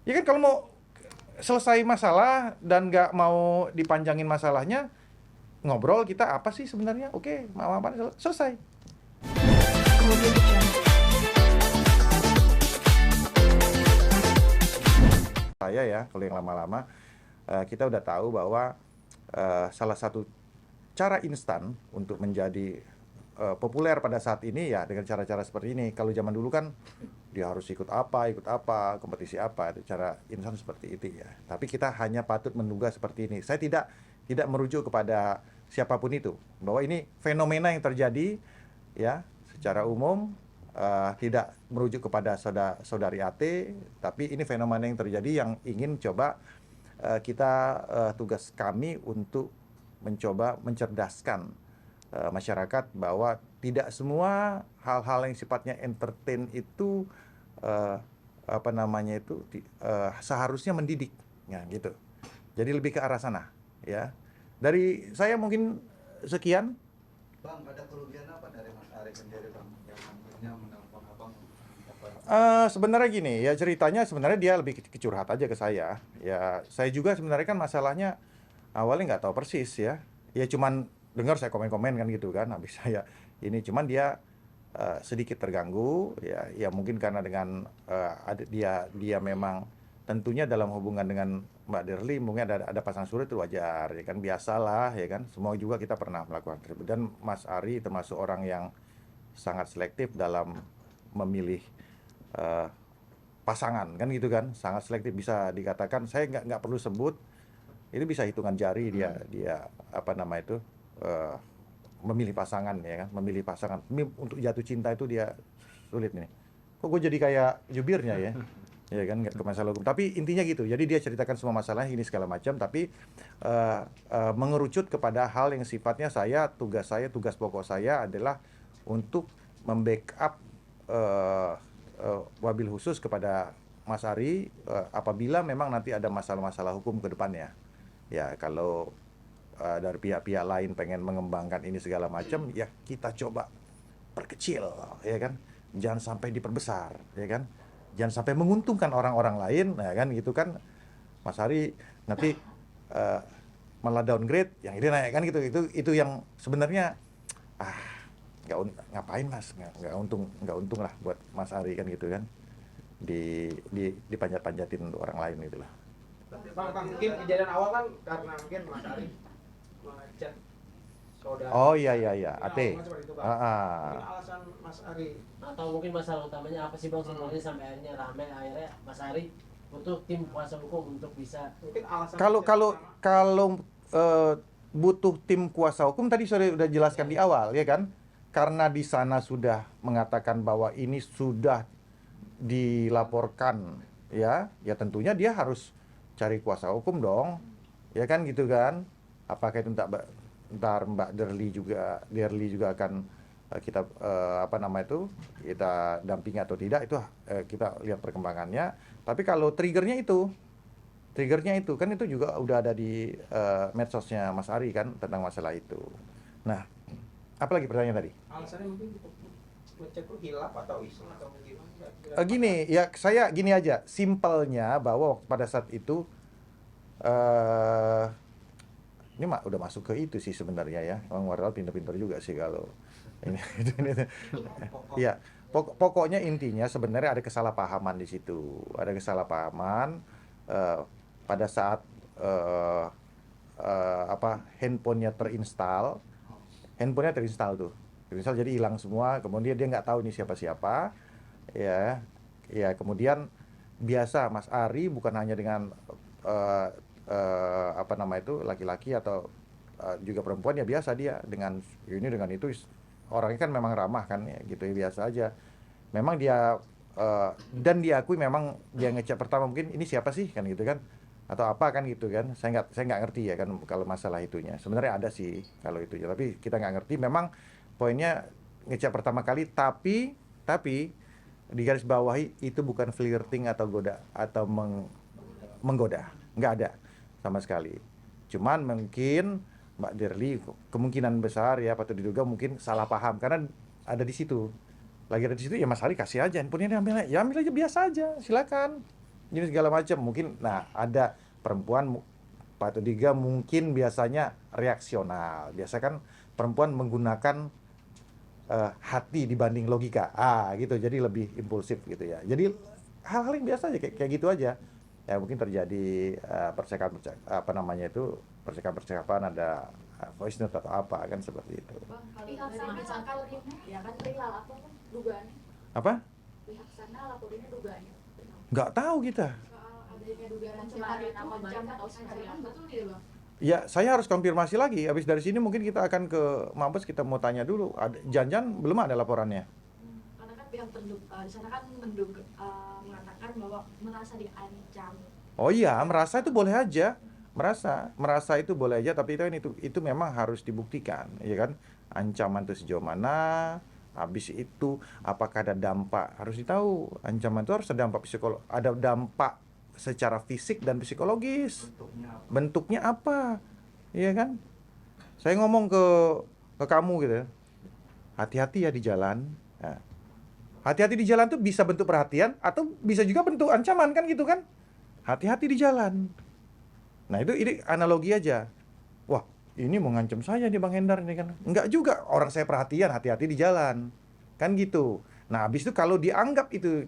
Ya kan kalau mau selesai masalah dan nggak mau dipanjangin masalahnya, ngobrol kita apa sih sebenarnya? Oke, apa selesai. Saya ya, kalau yang lama-lama, kita udah tahu bahwa salah satu cara instan untuk menjadi populer pada saat ini ya dengan cara-cara seperti ini. Kalau zaman dulu kan dia harus ikut apa, kompetisi apa, itu cara instan seperti itu ya. Tapi kita hanya patut menduga seperti ini. Saya tidak merujuk kepada siapapun itu, bahwa ini fenomena yang terjadi ya secara umum, tidak merujuk kepada saudari AT, tapi ini fenomena yang terjadi yang ingin coba tugas kami untuk mencoba mencerdaskan masyarakat bahwa tidak semua hal-hal yang sifatnya entertain itu seharusnya mendidik, ya gitu. Jadi lebih ke arah sana, ya. Dari saya mungkin sekian. Bang, ada kerugian apa dari Mas Ari sendiri, Bang, yang akhirnya menelpon Abang dapat? Sebenarnya gini, ya ceritanya sebenarnya dia lebih curhat aja ke saya. Ya, saya juga sebenarnya kan masalahnya awalnya nggak tahu persis ya. Ya cuman dengar saya komen-komen kan gitu kan, habis saya ini cuman dia sedikit terganggu ya mungkin karena dengan dia memang tentunya dalam hubungan dengan Mbak Derly mungkin ada pasang surut itu wajar ya kan, biasalah ya kan, semua juga kita pernah melakukan tersebut. Dan Mas Ari termasuk orang yang sangat selektif dalam memilih pasangan kan gitu kan, sangat selektif, bisa dikatakan saya nggak perlu sebut, itu bisa hitungan jari dia apa nama itu memilih pasangan ya kan, memilih pasangan untuk jatuh cinta itu dia sulit nih. Kok gue jadi kayak jubirnya ya, ya kan, nggak ke masalah hukum. Tapi intinya gitu. Jadi dia ceritakan semua masalah ini segala macam, tapi mengerucut kepada hal yang sifatnya tugas pokok saya adalah untuk membackup wabil khusus kepada Mas Ari apabila memang nanti ada masalah-masalah hukum ke depannya. Ya kalau dari pihak-pihak lain pengen mengembangkan ini segala macam, ya kita coba perkecil, ya kan, jangan sampai diperbesar, ya kan, jangan sampai menguntungkan orang-orang lain, ya kan, gitu kan, Mas Ari nanti malah downgrade, yang ini naik kan gitu, itu yang sebenarnya ngapain Mas, nggak untung lah buat Mas Ari kan gitu kan, dipanjat-panjatin untuk orang lain gitu lah. Bang, mungkin kejadian awal kan karena mungkin Mas Ari ngechat saudara. Oh iya, AT. Mungkin alasan Mas Ari atau mungkin masalah utamanya apa sih Bang sebenarnya sampai akhirnya akhirnya Mas Ari butuh tim kuasa hukum untuk bisa mungkin alasan kalau butuh tim kuasa hukum tadi sudah jelaskan di awal ya kan, karena di sana sudah mengatakan bahwa ini sudah dilaporkan ya tentunya dia harus cari kuasa hukum dong, ya kan gitu kan. Apakah itu ntar Mbak Derly juga akan kita kita dampingi atau tidak, itu kita lihat perkembangannya. Tapi kalau triggernya itu kan itu juga udah ada di medsosnya Mas Ari kan tentang masalah itu. Nah, apa lagi pertanyaan tadi? alasannya mungkin ngechat tuh hilaf atau iseng atau gimana? Gini ya, saya gini aja, simpelnya bahwa pada saat itu ini udah masuk ke itu sih sebenarnya ya. Orang wartawan pintar-pintar juga sih kalau ini. Iya, pokoknya intinya sebenarnya ada kesalahpahaman di situ. Ada kesalahpahaman pada saat handphonenya terinstall tuh. Terinstall jadi hilang semua. Kemudian dia nggak tahu ini siapa-siapa. Ya, kemudian biasa Mas Ari bukan hanya dengan laki-laki atau juga perempuan, ya biasa dia dengan itu orangnya kan memang ramah kan ya gitu ya, biasa aja. Memang dia dan diakui memang dia ngechat pertama mungkin ini siapa sih kan gitu kan, atau apa kan gitu kan. Saya nggak ngerti ya kan kalau masalah itunya. Sebenarnya ada sih kalau itu ya, tapi kita nggak ngerti. Memang poinnya ngechat pertama kali, tapi di garis bawahi itu bukan flirting atau menggoda, nggak ada sama sekali. Cuman mungkin Mbak Derly kemungkinan besar ya patut diduga mungkin salah paham karena ada di situ. Lagi ada di situ ya Mas Ari kasih aja handphonenya, ambil aja biasa aja, silakan. ini segala macam. Mungkin, nah ada perempuan Pak Tudiga mungkin biasanya reaksional. Biasa kan perempuan menggunakan hati dibanding logika. Gitu. Jadi lebih impulsif gitu ya. Jadi hal-hal yang biasa aja kayak gitu aja. Ya mungkin terjadi percakapan ada voice note atau apa kan seperti itu. Bang, kalau dari misalkan ya kan perihal apa kan dugaannya? Apa? Pihak sana laporinnya dugaannya. Nggak tahu kita. Soal adanya dugaan pencemaran nama baik atau pencemaran betul tidak bang? Ya, saya harus konfirmasi lagi. Habis dari sini mungkin kita akan ke Mabes, kita mau tanya dulu. Jangan belum ada laporannya. Karena kan pihak di sana kan mengatakan bahwa merasa diancam. Oh iya, merasa itu boleh aja. Merasa itu boleh aja, tapi itu memang harus dibuktikan, ya kan? Ancaman itu sejauh mana? Habis itu apakah ada dampak? Harus ditahu. Ancaman itu harus ada dampak ada dampak secara fisik dan psikologis. Bentuknya apa? Iya kan? Saya ngomong ke kamu gitu. Hati-hati ya di jalan. Nah, hati-hati di jalan tuh bisa bentuk perhatian atau bisa juga bentuk ancaman kan gitu kan? Hati-hati di jalan. Nah, ini analogi aja. Wah, ini mau ngancam saya nih Bang Hendar ini kan. Enggak juga, orang saya perhatian, hati-hati di jalan. Kan gitu. Nah, habis itu kalau dianggap itu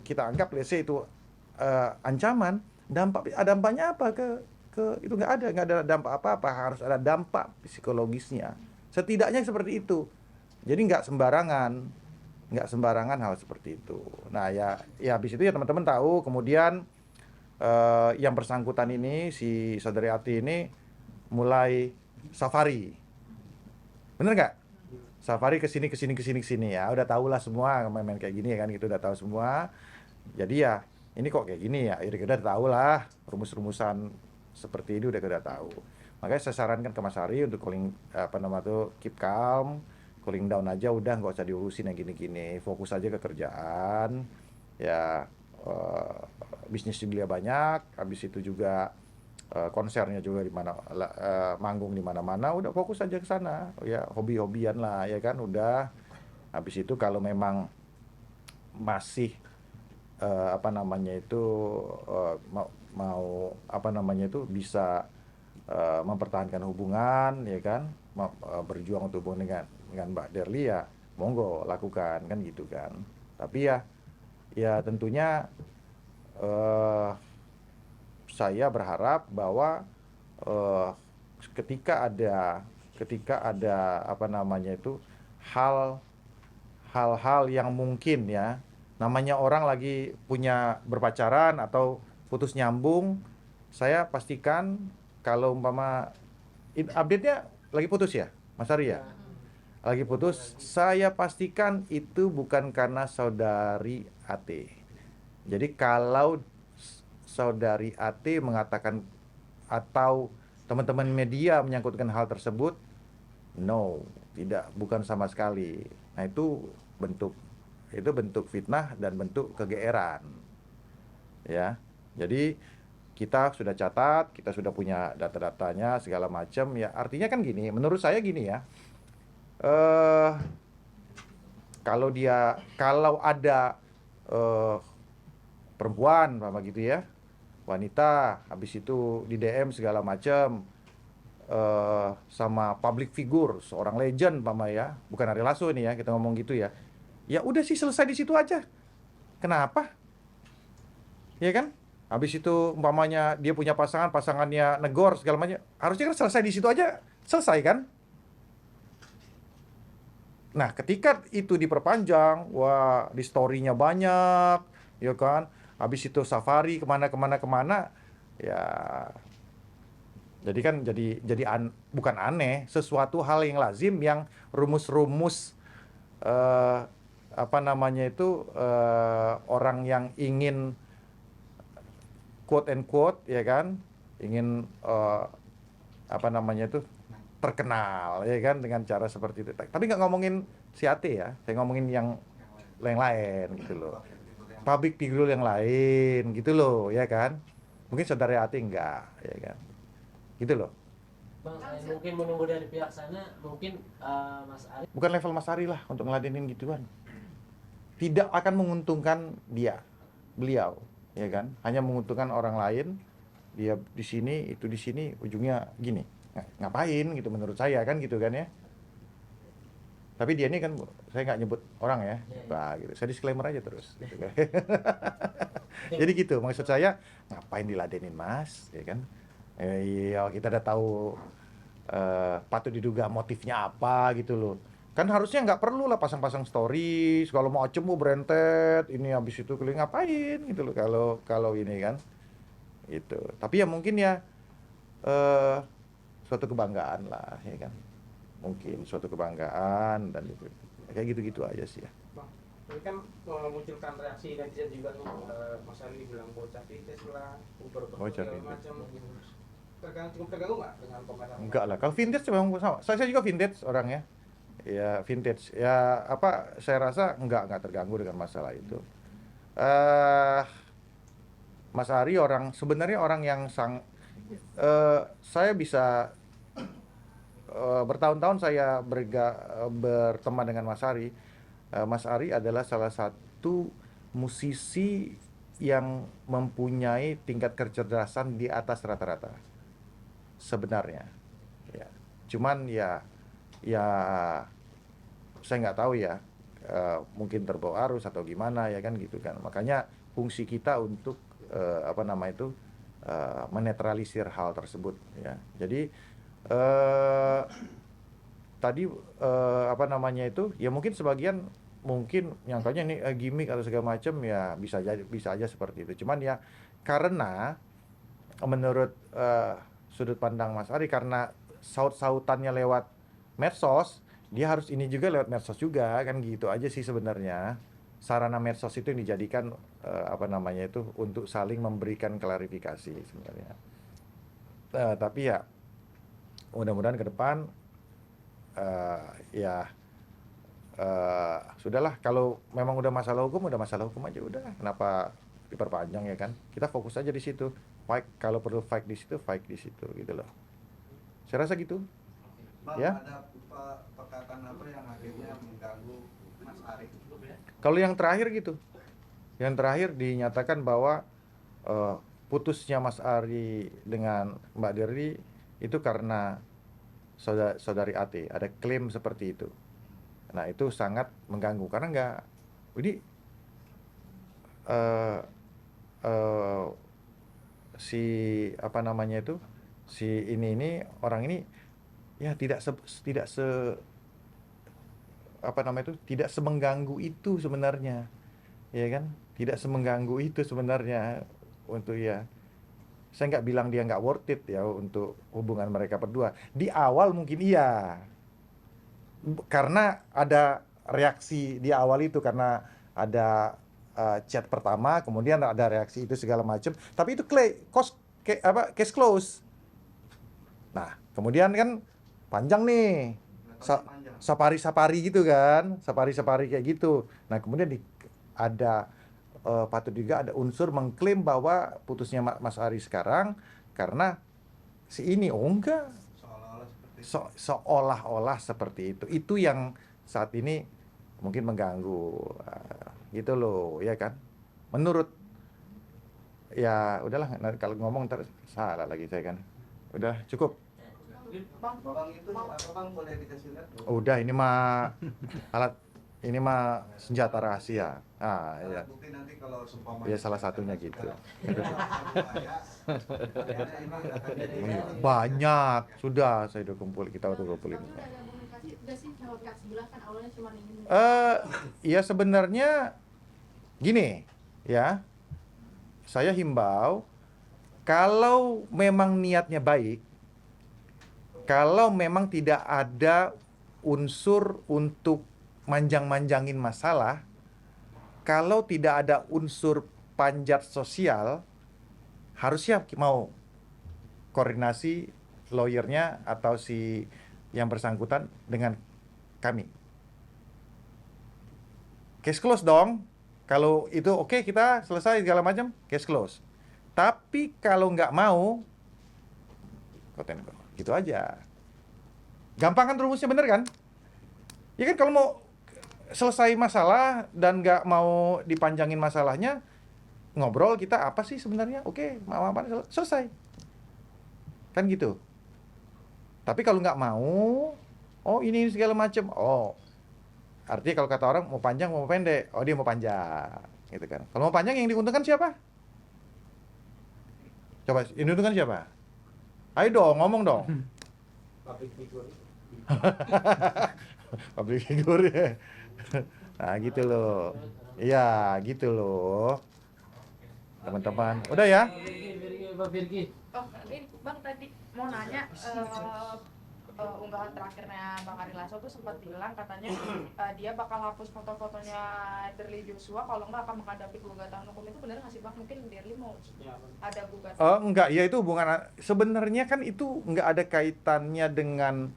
kita anggap let's say itu ancaman, dampaknya apa ke itu nggak ada dampak apa-apa, harus ada dampak psikologisnya. Setidaknya seperti itu. Jadi nggak sembarangan hal seperti itu. Nah, ya habis itu ya teman-teman tahu, kemudian yang bersangkutan ini, si saudari Ati ini mulai safari. Bener nggak? Safari ke sini ya. Udah tahulah semua main-main kayak gini ya kan, gitu udah tahu semua. Jadi ya, ini kok kayak gini ya. Udah tahu lah rumus-rumusan seperti ini udah tahu. Makanya saya sarankan ke Mas Ari untuk keep calm, cooling down aja, udah nggak usah diurusin yang gini-gini. Fokus aja ke kerjaan. Ya, bisnis dia banyak, habis itu juga konsernya juga di mana, manggung di mana-mana, udah fokus aja ke sana. Ya, hobi-hobian lah ya kan, udah. Habis itu kalau memang masih bisa mempertahankan hubungan ya kan, berjuang untuk hubungan dengan Mbak Derly ya monggo lakukan kan gitu kan. Tapi ya tentunya saya berharap bahwa ketika ada hal-hal yang mungkin ya, namanya orang lagi berpacaran atau putus nyambung, saya pastikan kalau update-nya lagi putus ya Mas Ari ya, lagi putus, saya pastikan itu bukan karena saudari AT. Jadi kalau saudari AT mengatakan atau teman-teman media menyangkutkan hal tersebut, no, tidak, bukan sama sekali. Nah, itu bentuk fitnah dan bentuk kegeeran. Ya. Jadi kita sudah catat, kita sudah punya data-datanya segala macam ya. Artinya kan gini, menurut saya gini ya. Kalau ada perempuan apa gitu ya, wanita, habis itu di DM segala macam sama public figure, seorang legend ya, bukan Ari Lasso ini ya, kita ngomong gitu ya. Ya udah sih, selesai di situ aja. Kenapa? Ya kan? Habis itu umpamanya dia punya pasangannya negor segala macam, harusnya kan selesai di situ aja, selesai kan? Nah, ketika itu diperpanjang, wah, di story-nya banyak, ya kan? Habis itu safari kemana, ya. Jadi kan bukan aneh, sesuatu hal yang lazim, yang rumus-rumus orang yang ingin quote and quote, ya kan? Ingin terkenal ya kan dengan cara seperti itu. Tapi nggak ngomongin si Ate ya, saya ngomongin yang lain gitu loh. Public figure yang lain gitu loh, ya kan? Mungkin saudara Ate enggak, ya kan? Gitu loh. Bang, saya mungkin menunggu dari pihak sana, mungkin Mas Ari. Bukan level Mas Ari lah untuk ngeladenin gituan. Tidak akan menguntungkan beliau. ya kan? Hanya menguntungkan orang lain, dia di sini, itu di sini, ujungnya gini. Ngapain gitu menurut saya kan gitu kan ya. Tapi dia ini kan, saya nggak nyebut orang ya, nah, gitu. Saya disclaimer aja terus. Gitu kan. Jadi gitu, maksud saya ngapain diladenin mas, ya kan? Iya, kita udah tahu patut diduga motifnya apa gitu loh. Kan harusnya nggak perlu lah pasang-pasang stories, kalau mau cemu berentet, ini habis itu keliling ngapain gitu loh kalau ini kan. Gitu. Tapi ya mungkin ya suatu kebanggaan lah, ya kan. Mungkin suatu kebanggaan dan itu. Kayak gitu-gitu aja sih ya. Bang, ini kan memunculkan reaksi netizen juga nih, Mas Ali bilang bocah vintage lah, Bocah segala vintage. macam. Cukup terganggu nggak dengan komentar? Enggak lah, kalau vintage memang sama. Saya juga vintage orangnya. Ya vintage. Ya apa saya rasa enggak terganggu dengan masalah itu. Mas Ari sebenarnya orang yang saya bisa bertahun-tahun saya berteman dengan Mas Ari. Mas Ari adalah salah satu musisi yang mempunyai tingkat kecerdasan di atas rata-rata sebenarnya. Ya. Cuman ya saya nggak tahu ya, mungkin terbawa arus atau gimana ya kan gitu kan. Makanya fungsi kita untuk menetralisir hal tersebut ya. Jadi tadi ya mungkin sebagian mungkin nyangkanya ini gimmick atau segala macam ya bisa aja seperti itu. Cuman ya karena menurut sudut pandang Mas Ari, karena saut-sautannya lewat medsos, dia harus ini juga lewat medsos juga kan gitu aja sih sebenarnya. Sarana medsos itu yang dijadikan untuk saling memberikan klarifikasi sebenarnya. Tapi ya mudah-mudahan ke depan sudahlah, kalau memang udah masalah hukum aja udah, kenapa diperpanjang ya kan? Kita fokus aja di situ. Fight kalau perlu fight di situ gitu loh. Saya rasa gitu. Bang, Ya. ada perkataan apa yang akhirnya mengganggu Mas Ari? Kalau yang terakhir gitu. Yang terakhir dinyatakan bahwa putusnya Mas Ari dengan Mbak Dirli itu karena saudari AT, ada klaim seperti itu. Nah, itu sangat mengganggu karena orang ini ya tidak semengganggu itu sebenarnya, ya kan? Tidak semengganggu itu sebenarnya untuk ya. Saya nggak bilang dia nggak worth it ya untuk hubungan mereka berdua. Di awal mungkin iya, karena ada reaksi di awal itu, karena ada chat pertama, kemudian ada reaksi itu segala macam. Tapi itu case close. Nah, kemudian kan panjang nih, safari gitu kan, safari kayak gitu. Nah, kemudian ada patut juga ada unsur mengklaim bahwa putusnya Mas Ari sekarang karena si ini, enggak, seolah-olah seperti itu. Itu yang saat ini mungkin mengganggu, gitu loh, ya kan? Menurut ya udahlah, kalau ngomong ntar salah lagi saya kan. Udah cukup. Bang, itu apa Bang, boleh dikasih lihat? Udah, ini mah senjata rahasia. Ya. Bukti nanti kalau seumpama Ya salah satunya gitu. Banyak. Banyak, sudah saya udah kita udah kumpulin. Tapi udah ada komunikasi, udah sih sama pihak sebelah kan awalnya cuma ingin Ya sebenarnya gini ya, saya himbau kalau memang niatnya baik, kalau memang tidak ada unsur untuk manjang-manjangin masalah, kalau tidak ada unsur panjat sosial, harusnya mau koordinasi lawyernya atau si yang bersangkutan dengan kami. Case close dong. Kalau itu oke, kita selesai segala macam, case close. Tapi kalau nggak mau, gitu aja. Gampang kan rumusnya, bener kan? Ya kan, kalau mau selesai masalah dan nggak mau dipanjangin masalahnya, ngobrol kita apa sih sebenarnya, oke, maaf-maafan, selesai. Kan gitu. Tapi kalau nggak mau, oh ini segala macam, oh artinya kalau kata orang mau panjang mau pendek, oh dia mau panjang, gitu kan. Kalau mau panjang yang diuntungkan siapa? Coba, yang diuntungkan siapa? Ayo dong, ngomong dong. Public figure. Public figure ya. Nah gitu loh. Iya gitu loh. Teman-teman. Udah ya? Pak Virgi. Oh, ini Bang tadi mau nanya unggahan terakhirnya Bang Ari Lasso tuh sempat bilang katanya dia bakal hapus foto-fotonya Dirli Joshua kalau nggak akan menghadapi gugatan hukum. Itu benar nggak sih Bang? Mungkin Dirli mau ada gugatan? Enggak, ya itu hubungan, sebenarnya kan itu enggak ada kaitannya dengan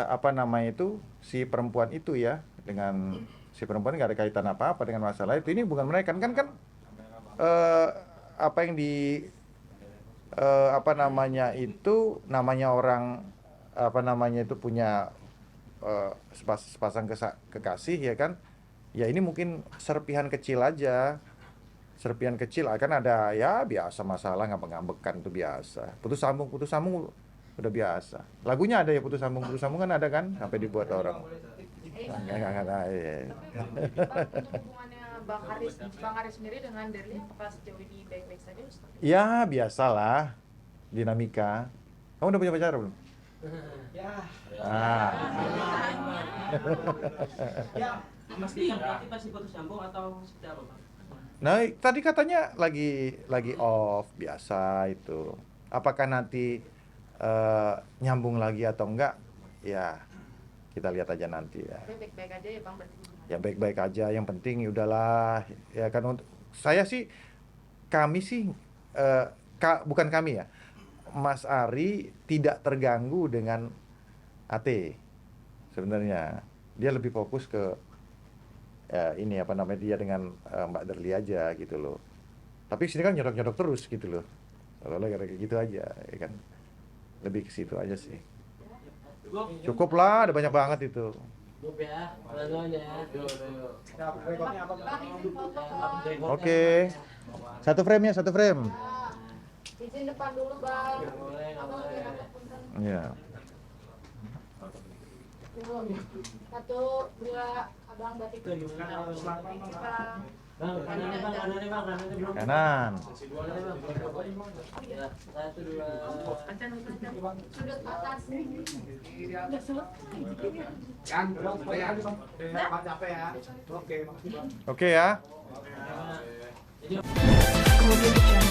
apa namanya itu, si perempuan itu ya, dengan si perempuan nggak ada kaitan apa-apa dengan masalah itu. Ini bukan mereka kan apa yang di apa namanya itu, namanya orang apa namanya itu punya sepasang kekasih ya kan, ya ini mungkin serpihan kecil aja, serpihan kecil akan ada ya biasa masalah ngambek-ngambekan itu biasa, putus sambung udah biasa. Lagunya ada ya putus sambung kan ada kan, sampai dibuat orang. Enggak. Tapi Bang, untuk hubungannya Bang Ari sendiri dengan Dirli apakah sejauh ini baik-baik saja Ustaz? Ya biasalah, dinamika. Kamu udah punya pacar belum? Ya. Ah. Ya. Memastikan berarti pasti putus nyambung atau seperti apa, Bang? Nah, tadi katanya lagi off biasa itu. Apakah nanti nyambung lagi atau enggak? Ya, kita lihat aja nanti ya. Tapi baik-baik aja ya Bang berarti hubungannya? Ya baik-baik aja, yang penting ya udahlah. Ya kan untuk saya sih, kami sih bukan kami ya. Mas Ari tidak terganggu dengan AT. Sebenarnya dia lebih fokus ke ini apa namanya, dia dengan Mbak Dirli aja gitu loh. Tapi sini kan nyodok-nyodok terus gitu loh. Kalau kayak gitu aja ya kan. Lebih ke situ aja sih. Cukup lah, ada banyak banget itu. Cukup ya, pelan-pelan ya. Ya, rekodnya apa? Bang izin foto Bang. Oke. Satu frame ya, satu frame. Izin depan dulu Bang. Boleh, nggak Abang boleh. biar punten. Iya. Satu, dua, Abang batik. Bang. Bang, kanannya bang, belum. Kanan. Kanannya bang. Ya, 1, 2. Sudut atas. Udah selesai. Kan, udah capek ya. Oke, makasih Bang. Oke ya. Jadi Kemudian